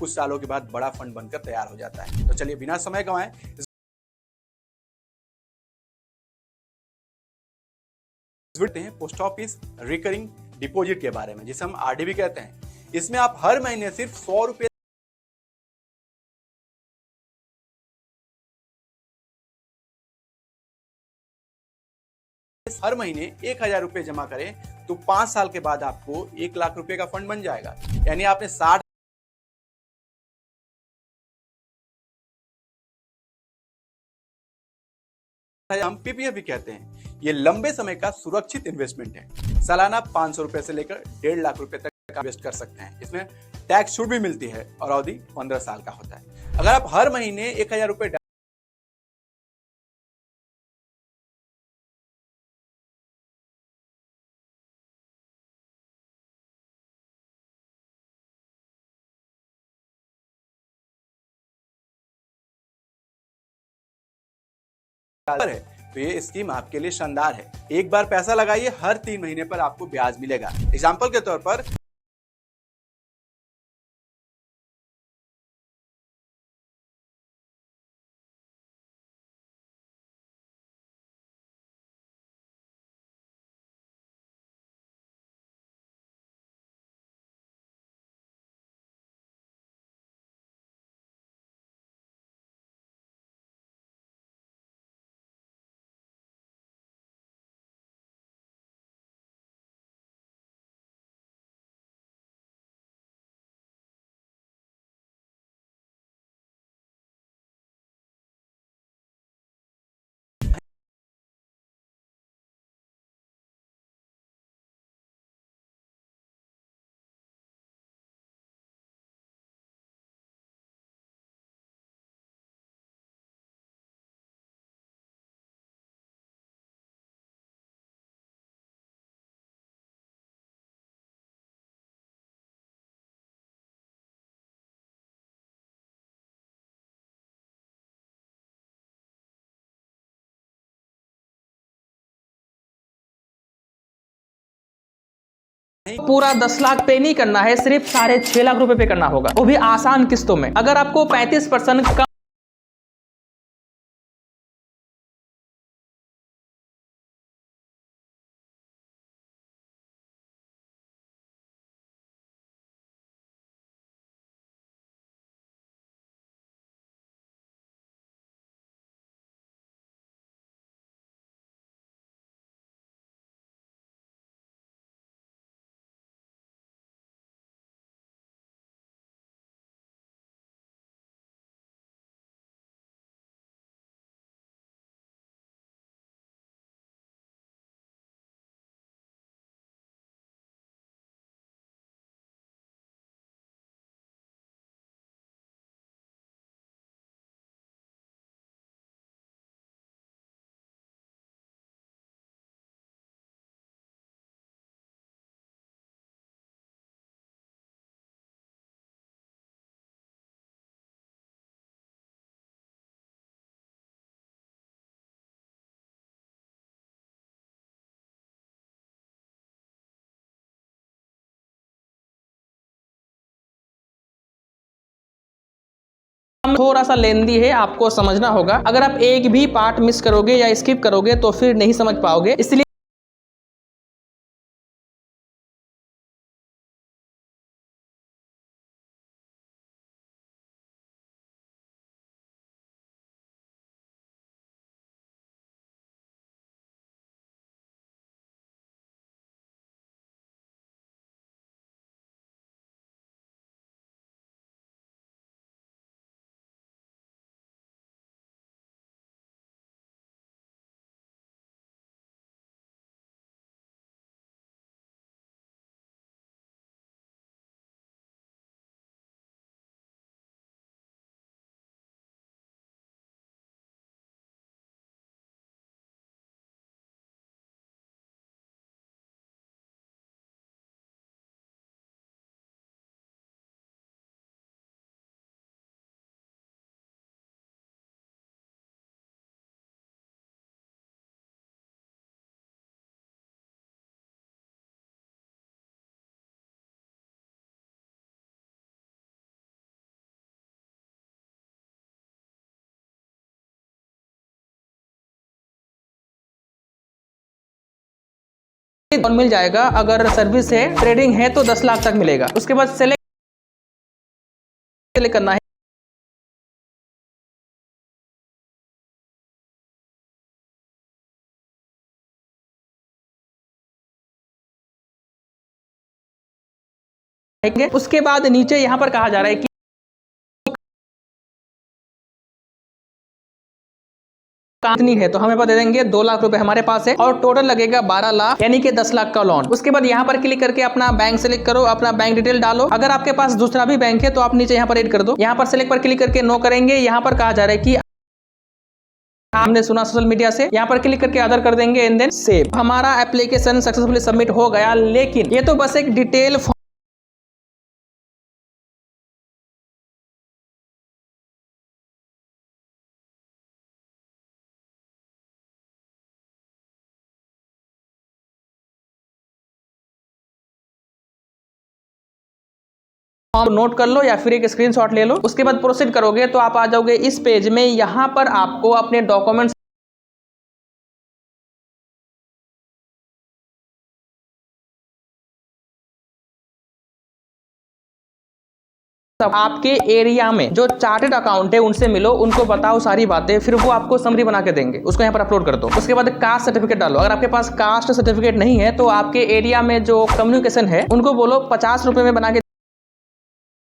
कुछ सालों के बाद बड़ा फंड बनकर तैयार हो जाता है। तो चलिए बिना समय गंवाए पोस्ट ऑफिस रिकरिंग डिपॉजिट के बारे में, जिसे हम आरडी भी कहते हैं। इसमें आप हर महीने सिर्फ 100 रुपए हर महीने 1000 रुपए जमा करें तो 5 साल के बाद आपको 1 लाख रुपए का फंड बन जाएगा। यानी आपने 60 हम पीपीएफ भी कहते हैं। ये लंबे समय का सुरक्षित इन्वेस्टमेंट है। सालाना 500 रुपए से लेकर 1.5 लाख रुपए तक इन्वेस्ट कर सकते हैं। इसमें टैक्स छूट भी मिलती है और अवधि 15 साल का होता है। अगर आप हर महीने 1000 रुपए है तो ये स्कीम आपके लिए शानदार है। एक बार पैसा लगाइए, हर 3 महीने पर आपको ब्याज मिलेगा। एग्जाम्पल के तौर पर पूरा 10 लाख पे नहीं करना है, सिर्फ 6.5 लाख रुपए पे करना होगा, वो भी आसान किस्तों में। अगर आपको 35% कम थोड़ा सा लेंदी है, आपको समझना होगा। अगर आप एक भी पार्ट मिस करोगे या स्किप करोगे तो फिर नहीं समझ पाओगे, इसलिए लोन मिल जाएगा। अगर सर्विस है, ट्रेडिंग है तो 10 लाख तक मिलेगा। उसके बाद सेलेक्ट करना है उसके बाद नीचे यहाँ पर कहा जा रहा है कि कितनी है, तो हमें पर दे देंगे 2 लाख रुपए हमारे पास है और टोटल लगेगा 12 लाख यानी कि 10 लाख का लोन। उसके बाद यहाँ पर क्लिक करके अपना बैंक सेलेक्ट करो, अपना बैंक डिटेल डालो। अगर आपके पास दूसरा भी बैंक है तो आप नीचे यहाँ पर ऐड कर दो। यहाँ पर सेलेक्ट पर क्लिक करके नो करेंगे। यहाँ पर कहा जा रहा है कि हमने सुना सोशल मीडिया से, यहाँ पर क्लिक करके अदर कर देंगे एंड देन सेव। हमारा एप्लीकेशन सक्सेसफुली सबमिट हो गया, लेकिन ये तो बस एक डिटेल फॉर्म नोट कर लो या फिर एक स्क्रीनशॉट ले लो। उसके बाद प्रोसीड करोगे तो आप आ जाओगे इस पेज में। यहाँ पर आपको अपने डॉक्यूमेंट्स आपके एरिया में जो चार्टेड अकाउंट है उनसे मिलो, उनको बताओ सारी बातें, फिर वो आपको समरी बना के देंगे, उसको यहाँ पर अपलोड कर दो। उसके बाद कास्ट सर्टिफिकेट डालो। अगर आपके पास कास्ट सर्टिफिकेट नहीं है तो आपके एरिया में जो कम्युनिकेशन है उनको बोलो 50 रुपए में बना के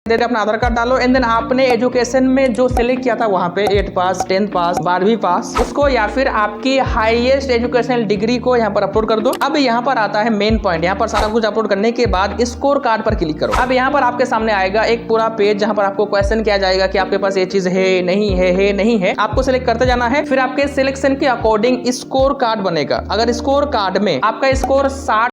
अपना आधार कार्ड डालो एंड देन आपने एजुकेशन में जो सिलेक्ट किया था वहां पे 8 पास, 10 पास, 12वीं पास, उसको या फिर आपकी हाईएस्ट एजुकेशनल डिग्री को यहाँ पर अपलोड कर दो। अब यहाँ पर आता है मेन पॉइंट। यहाँ पर सारा कुछ अपलोड करने के बाद स्कोर कार्ड पर क्लिक करो। अब यहाँ पर आपके सामने आएगा एक पूरा पेज जहाँ पर आपको क्वेश्चन किया जाएगा कि आपके पास ये चीज है नहीं है। आपको सिलेक्ट करते जाना है, फिर आपके सिलेक्शन के अकॉर्डिंग स्कोर कार्ड बनेगा। अगर स्कोर कार्ड में आपका स्कोर 60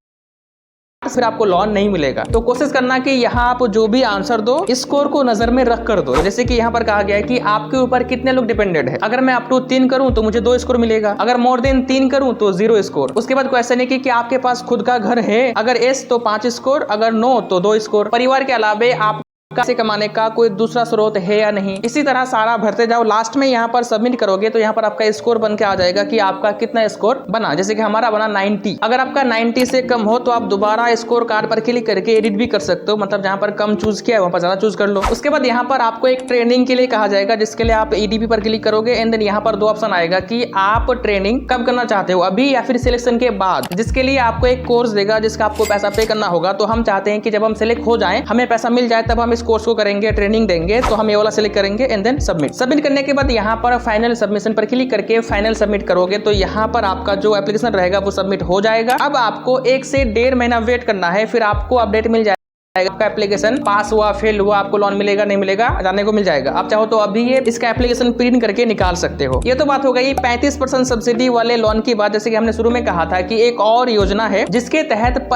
फिर आपको लोन नहीं मिलेगा। तो कोशिश करना कि यहाँ आप जो भी आंसर दो स्कोर को नजर में रख कर दो। जैसे कि यहाँ पर कहा गया है कि आपके ऊपर कितने लोग डिपेंडेंट है। अगर मैं अप टू 3 करूं तो मुझे 2 स्कोर मिलेगा, अगर मोर देन 3 करूं तो 0 स्कोर। उसके बाद क्वेश्चन है कि आपके पास खुद का घर है, अगर एस तो 5 स्कोर, अगर नो तो 2 स्कोर। परिवार के अलावे आप से कमाने का कोई दूसरा स्रोत है या नहीं, इसी तरह सारा भरते जाओ। लास्ट में यहाँ पर सबमिट करोगे तो यहाँ पर आपका स्कोर बन के आ जाएगा कि आपका कितना स्कोर बना। जैसे कि हमारा बना 90। अगर आपका 90 से कम हो तो आप दोबारा स्कोर कार्ड पर क्लिक करके एडिट भी कर सकते हो, मतलब जहाँ पर कम चूज किया है वहाँ पर ज्यादा चूज कर लो। उसके बाद यहाँ पर आपको एक ट्रेनिंग के लिए कहा जाएगा, जिसके लिए आप EDP पर क्लिक करोगे एंड देन यहाँ पर 2 ऑप्शन आएगा कि आप ट्रेनिंग कब करना चाहते हो, अभी या फिर सिलेक्शन के बाद, जिसके लिए आपको एक कोर्स देगा जिसका आपको पैसा पे करना होगा। तो हम चाहते हैं कि जब हम सिलेक्ट हो जाए, हमें पैसा मिल जाए, तब हम इस कोर्स को करेंगे, ट्रेनिंग देंगे। तो हम ये वाला सिलेक्ट करेंगे एंड देन सबमिट करने के बाद यहाँ पर फाइनल सबमिशन पर क्लिक करके फाइनल सबमिट करोगे तो यहाँ पर आपका जो एप्लीकेशन रहेगा वो सबमिट हो जाएगा। अब आपको 1 से 1.5 महीना वेट करना है, फिर आपको अपडेट मिल जाएगा। आपका एप्लीकेशन पास हुआ, फेल हुआ, आपको लोन मिलेगा नहीं मिलेगा जानने को मिल जाएगा। आप चाहो तो अभी ये इसका एप्लीकेशन प्रिंट करके निकाल सकते हो। ये तो बात हो गई 35% सब्सिडी वाले लोन की बात। जैसे कि हमने शुरू में कहा था कि एक और योजना है जिसके तहत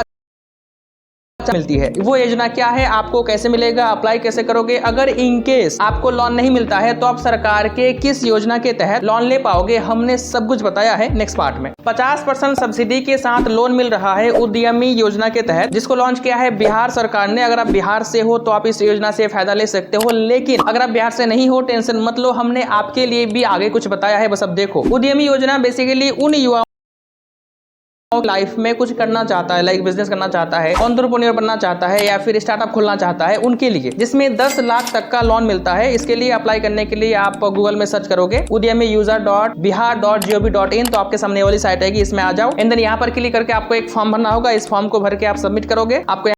मिलती है। वो योजना क्या है, आपको कैसे मिलेगा, अप्लाई कैसे करोगे, अगर इनकेस आपको लोन नहीं मिलता है तो आप सरकार के किस योजना के तहत लोन ले पाओगे, हमने सब कुछ बताया है नेक्स्ट पार्ट में। 50% सब्सिडी के साथ लोन मिल रहा है उद्यमी योजना के तहत, जिसको लॉन्च किया है बिहार सरकार ने। अगर आप बिहार से हो तो आप इस योजना से फायदा ले सकते हो, लेकिन अगर आप बिहार से नहीं हो टेंशन मत लो, हमने आपके लिए भी आगे कुछ बताया है, बस अब देखो। उद्यमी योजना बेसिकली उन युवा लाइफ में कुछ करना चाहता है, लाइक बिजनेस करना चाहता है, एंटरप्रेन्योर बनना चाहता है या फिर स्टार्टअप खोलना चाहता है, उनके लिए, जिसमें 10 लाख तक का लोन मिलता है। इसके लिए अप्लाई करने के लिए आप गूगल में सर्च करोगे udyami-user.bihar.gov.in, तो आपके सामने वाली साइट है कि इसमें आ जाओ एंड देन यहाँ पर क्लिक करके आपको एक फॉर्म भरना होगा। इस फॉर्म को भर के आप सबमिट करोगे। आपको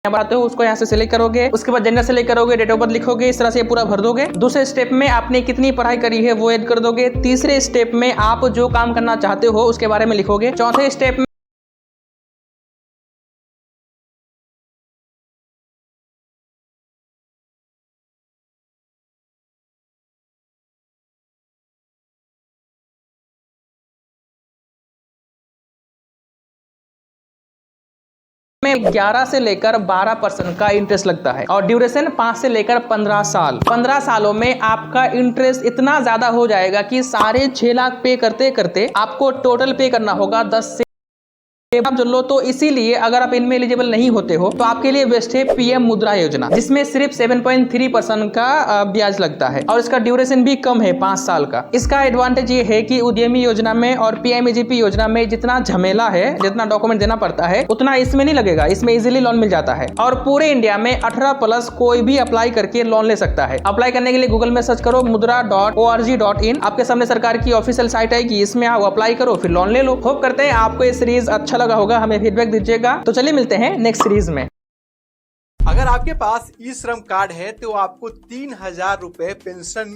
बात हो उसको यहाँ से सिलेक्ट करोगे। उसके बाद जेंडर सिलेक्ट करोगे, डेट ऑफ बर्थ लिखोगे, इस तरह से पूरा भर दोगे। दूसरे स्टेप में आपने कितनी पढ़ाई करी है वो ऐड कर दोगे। तीसरे स्टेप में आप जो काम करना चाहते हो उसके बारे में लिखोगे। चौथे स्टेप में में 11 से लेकर 12% का इंटरेस्ट लगता है और ड्यूरेशन 5 से लेकर 15 साल। 15 सालों में आपका इंटरेस्ट इतना ज्यादा हो जाएगा कि साढ़े 6 लाख पे करते करते आपको टोटल पे करना होगा 10 से आप जो लो, तो इसीलिए अगर आप इनमें एलिजिबल नहीं होते हो तो आपके लिए बेस्ट है पीएम मुद्रा योजना, जिसमें सिर्फ 7.3% का ब्याज लगता है और इसका ड्यूरेशन भी कम है, 5 साल का। इसका एडवांटेज ये है कि उद्यमी योजना में और पीएमएजीपी योजना में जितना झमेला है, जितना डॉक्यूमेंट देना पड़ता है, उतना इसमें नहीं लगेगा। इसमें इजीली लोन मिल जाता है और पूरे इंडिया में 18+ कोई भी अप्लाई करके लोन ले सकता है। अप्लाई करने के लिए गूगल में सर्च करो mudra.org.in, आपके सामने सरकार की ऑफिशियल साइट आएगी, इसमें आओ, अप्लाई करो, फिर लोन ले लो। होप करते हैं आपको ये सीरीज अच्छा लगा होगा, हमें फीडबैक दीजिएगा। तो चलिए मिलते हैं नेक्स्ट सीरीज में। अगर आपके पास ई श्रम कार्ड है तो आपको 3000 रुपए पेंशन